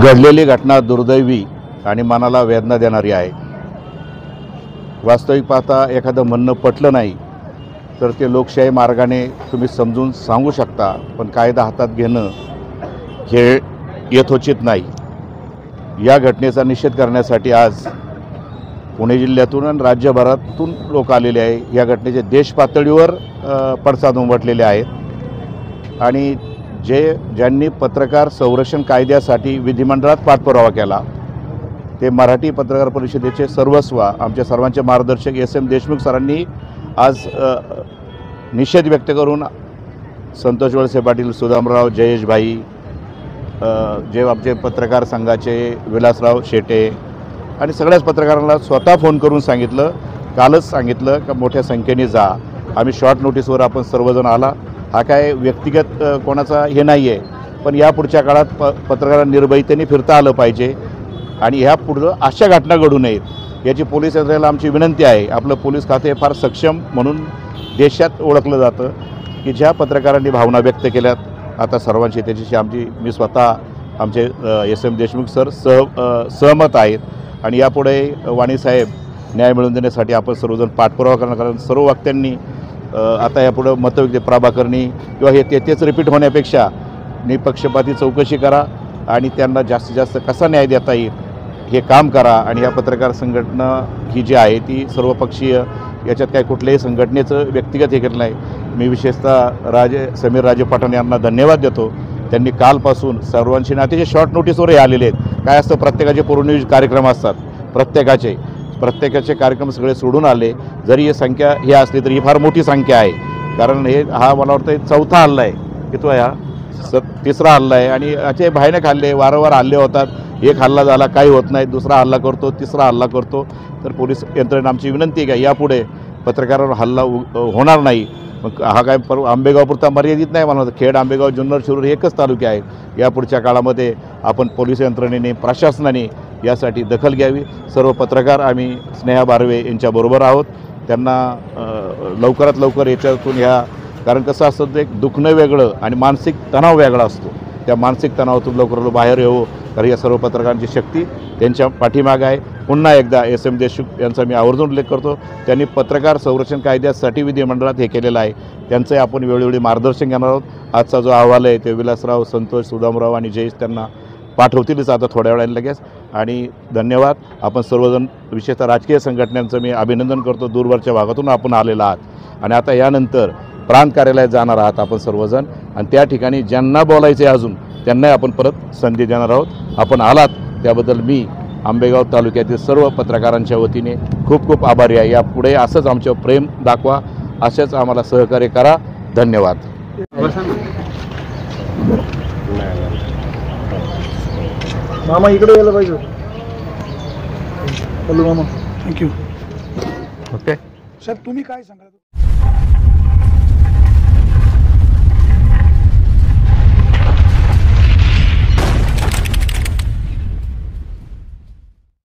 घडलेली घटना दुर्दैवी आणि मनाला वेदना देणारी आहे। वास्तविक पाहता एखादं म्हणणं पटलं नाही तर ते लोकशाही मार्गाने तुम्ही समजून सांगू शकता, पण कायदा हातात घेणं हे यथोचित नाही। या घटनेचा निषेध करण्यासाठी आज पुणे जिल्ह्यातून आणि राज्यभरातून लोक आलेले आहे। या घटनेचे देश पातळीवर पडसाद उमटलेले आहेत आणि ज्यांनी पत्रकार संरक्षण कायद्यासाठी विधिमंडळात पाठपुरावा केला ते मराठी पत्रकार परिषदेचे सर्वस्व आमच्या सर्वांचे मार्गदर्शक एस.एम. देशमुख सरांनी आज निषेध व्यक्त करून संतोष वळसे पाटील, सुदामराव, जयेश भाई, जे आमचे पत्रकार संघाचे विलासराव शेटे आणि सगळ्याच पत्रकारांना स्वतः फोन करून सांगितलं, कालच सांगितलं का मोठ्या संख्येने जा। आम्ही शॉर्ट नोटीसवर आपण सर्वजण आला। हा काय व्यक्तिगत कोणाचा हे नाही आहे, पण या पुढच्या काळात पत्रकारांना निर्भयतेने फिरता आलं पाहिजे आणि ह्या पुढं अशा घटना घडू नयेत याची पोलीस यंत्रणेला आमची विनंती आहे। आपलं पोलीस खाते फार सक्षम म्हणून देशात ओळखलं जातं की ज्या पत्रकारांनी भावना व्यक्त केल्यात, आता सर्वांची त्याच्याशी मी स्वतः आमचे एस.एम. देशमुख सर सहमत आहेत आणि यापुढे वाणीसाहेब न्याय मिळवून देण्यासाठी आपण सर्वजण पाठपुरावा करणार। कारण सर्व वक्त्यांनी आता यापुढं मतविक्री प्रभाकरणी किंवा हे तेच रिपीट होण्यापेक्षा निपक्षपाती चौकशी करा आणि त्यांना जास्तीत जास्त कसा न्याय देता येईल हे काम करा। आणि ह्या पत्रकार संघटना ही जी आहे ती सर्वपक्षीय, याच्यात काही कुठल्याही संघटनेचं व्यक्तिगत हे केलं नाही। मी विशेषतः समीर राजे पठाण यांना धन्यवाद देतो। त्यांनी कालपासून सर्वांशी अतिशय शॉर्ट नोटीसवरही आलेले आहेत। काय असतं, प्रत्येकाचे पूर्वनियोजित कार्यक्रम असतात, प्रत्येकाचे कार्यक्रम सगळे सोडून आले। जरी ही संख्या ही असली तरी ही फार मोठी संख्या आहे, कारण हा मला वाटतं चौथा हल्ला आहे की तो हा तिसरा हल्ला आहे आणि असे भयानक हल्ले वारंवार हल्ले होतात। एक हल्ला झाला काही होत नाही, दुसरा हल्ला करतो, तिसरा हल्ला करतो। तर पोलीस यंत्रणेला आमची विनंती आहे की यापुढे पत्रकारांवर हल्ला होणार नाही। मग हा काय आंबेगावपुरता मर्यादित नाही, मला वाटतं खेड, आंबेगाव, जुन्नर, शिरूर एकच तालुके आहेत। यापुढच्या काळामध्ये आपण पोलीस यंत्रणेने, प्रशासनाने यासाठी दखल घ्यावी। सर्व पत्रकार आम्ही स्नेहा बारवे यांच्याबरोबर आहोत। त्यांना लवकरात लवकर याच्यातून कारण कसं असतं, एक दुखणं वेगळं आणि मानसिक तणाव वेगळा असतो। त्या मानसिक तणावातून लवकर बाहेर येऊ, कारण या सर्व पत्रकारांची शक्ती त्यांच्या पाठीमागं आहे। पुन्हा एकदा एस.एम. देशमुख यांचा मी आवर्जून उल्लेख करतो। त्यांनी पत्रकार संरक्षण कायद्यासाठी विधिमंडळात हे केलेलं आहे, त्यांचं आपण वेळोवेळी मार्गदर्शन घेणार आहोत। आजचा जो अहवाल आहे ते विलासराव, संतोष, सुदामराव आणि जयेश त्यांना पाठवतीलच आता थोड्या वेळाने लगेच। आणि धन्यवाद। आपण सर्वजण, विशेषतः राजकीय संघटनांचं मी अभिनंदन करतो। दूरवरच्या भागातून आपण आलेला आहात आणि आता यानंतर प्रांत कार्यालयात जाणार आहात आपण सर्वजण आणि त्या ठिकाणी ज्यांना बोलायचे अजून त्यांनाही आपण परत संधी देणार आहोत। आपण आलात त्याबद्दल मी आंबेगाव तालुक्यातील सर्व पत्रकारांच्या वतीने खूप खूप आभारी आहे। यापुढे असंच आमच्यावर प्रेम दाखवा, असेच आम्हाला सहकार्य करा। धन्यवाद। मामा इकडे यायला पाहिजे। हॅलो मामा, थँक्यू। ओके साहेब, तुम्ही काय सांगा?